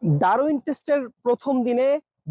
Darwin টেস্টের প্রথম দিনে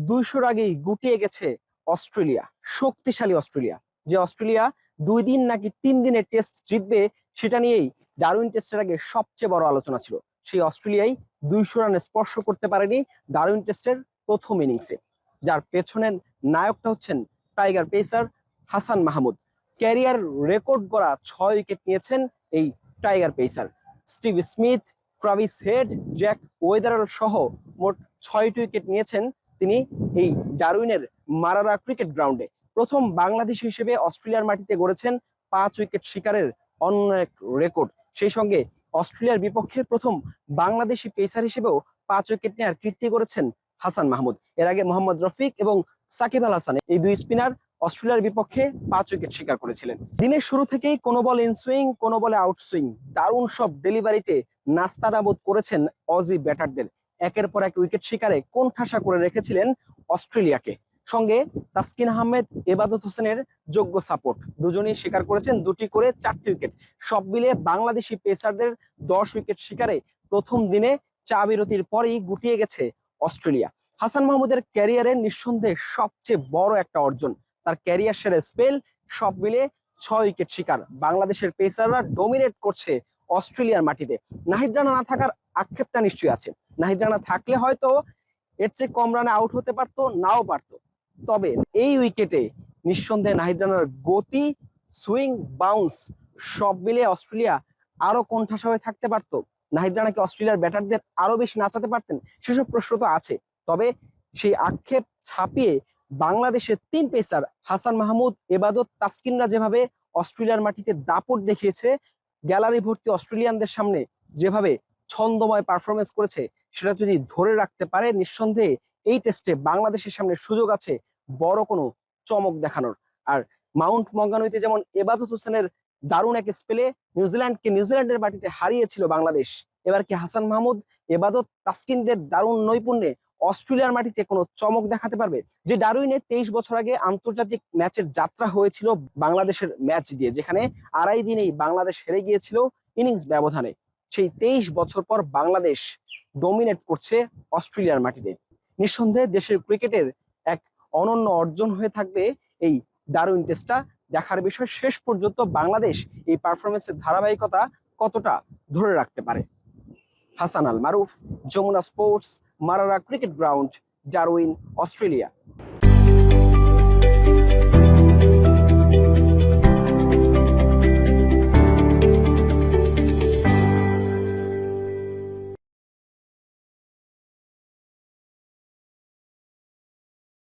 200 আগেই গুটিয়ে গেছে অস্ট্রেলিয়া। শক্তিশালী অস্ট্রেলিয়া, যে অস্ট্রেলিয়া 2 দিন নাকি 3 দিনে টেস্ট জিতবে সেটা নিয়েই ডারউইন টেস্টের আগে সবচেয়ে বড় আলোচনা ছিল। সেই অস্ট্রেলিয়াই 200 রানে স্পর্শ করতে পারেনি ডারউইন টেস্টের প্রথম ইনিংসে, যার পেছনের নায়কটা হচ্ছেন tiger pacer Hasan Mahmud. Career record গড়া 6 উইকেট নিয়েছেন এই tiger pacer. Steve Smith, Travis Head, Jake Weatherald সহ মোট 6টি উইকেট নিয়েছেন তিনি এই ডারউইনের মারারা ক্রিকেট গ্রাউন্ডে। প্রথম বাংলাদেশি হিসেবে অস্ট্রেলিয়ার মাটিতে গড়েছেন 5 উইকেট শিকারের অন্য এক রেকর্ড। সেই সঙ্গে অস্ট্রেলিয়ার বিপক্ষে প্রথম বাংলাদেশি পেসার হিসেবেও 5 উইকেট নেওয়ার কীর্তি করেছেন হাসান মাহমুদ। এর আগে মোহাম্মদ রফিক এবং সাকিব আল হাসান, এই দুই স্পিনার অস্ট্রেলিয়ার বিপক্ষে 5 উইকেট শিকার করেছিলেন। দিনের শুরু থেকেই কোনো বল ইনসুইং, কোনো বলে আউটসুইং, দারুণ সব ডেলিভারিতে নাস্তানাবুদ করেছেন অজি ব্যাটারদের। একের পর এক উইকেট শিকারে কোণঠাসা করে রেখেছিলেন অস্ট্রেলিয়াকে। সঙ্গে তাসকিন আহমেদ, এবাদত হোসেনের যোগ্য সাপোর্ট, দুজনেই শিকার করেছেন 2টি করে 4টি উইকেট। সব মিলে বাংলাদেশি পেসারদের 10 উইকেট শিকারে প্রথম দিনে চা বিরতির পরেই গুটিয়ে গেছে অস্ট্রেলিয়া। হাসান মাহমুদের ক্যারিয়ারের নিঃসন্দেহে সবচেয়ে বড় একটা অর্জন। তার ক্যারিয়ার সেরা স্পেল, সব মিলে 6 উইকেট শিকার। বাংলাদেশের পেসাররা ডমিনেট করছে অস্ট্রেলিয়ার মাটিতে। নাহিদ রানা না থাকার আক্ষেপটা নিশ্চয়ই আছে। নাহিদ রানা থাকলে হয়তো এর চেয়ে কম রানে আউট হতে পারতো, নাও পারতো। তবে এই উইকেটে নিঃসন্দেহে নাহিদ রানার গতি, সুইং, বাউন্স সব মিলে অস্ট্রেলিয়া আরো কোণঠাসা হয়ে থাকতে পারতো। নাহিদ রানাকে অস্ট্রেলিয়ার ব্যাটারদের আরো বেশি নাচাতে পারতেন, সেসব প্রশ্ন তো আছে। তবে সেই আক্ষেপ ছাপিয়ে বাংলাদেশের 3 পেসার হাসান মাহমুদ, এবাদত, তাসকিনরা যেভাবে অস্ট্রেলিয়ার মাটিতে দাপট দেখিয়েছে, গ্যালারি ভর্তি অস্ট্রেলিয়ানদের সামনে যেভাবে ছন্দময় পারফরমেন্স করেছে, সেটা যদি ধরে রাখতে পারে, নিঃসন্দেহে এই টেস্টে বাংলাদেশের সামনে সুযোগ আছে বড় কোনো চমক দেখানোর। আর মাউন্ট মঙ্গানুইতে যেমন এবাদত হোসেনের দারুণ এক স্পেলে নিউজিল্যান্ডকে নিউজিল্যান্ডের মাটিতে হারিয়েছিল বাংলাদেশ, এবার কি হাসান মাহমুদ, এবাদত, তাসকিনদের দারুণ নৈপুণ্যে অস্ট্রেলিয়ার মাটিতে কোনো চমক দেখাতে পারবে? যে ডারউইনে 23 বছর আগে আন্তর্জাতিক ম্যাচের যাত্রা হয়েছিল বাংলাদেশের ম্যাচ দিয়ে, যেখানে 2.5 দিনেই বাংলাদেশ হেরে গিয়েছিল ইনিংস ব্যবধানে, সেই 23 বছর পর বাংলাদেশ ডমিনেট করছে অস্ট্রেলিয়ার মাটিতে। নিঃসন্দেহে দেশের ক্রিকেটের এক অনন্য অর্জন হয়ে থাকবে এই ডারউইন টেস্টটা। দেখার বিষয় শেষ পর্যন্ত বাংলাদেশ এই পারফরমেন্সের ধারাবাহিকতা কতটা ধরে রাখতে পারে। Hasan Al Maruf, Jamuna sports, Marrara cricket ground, Darwin, Australia.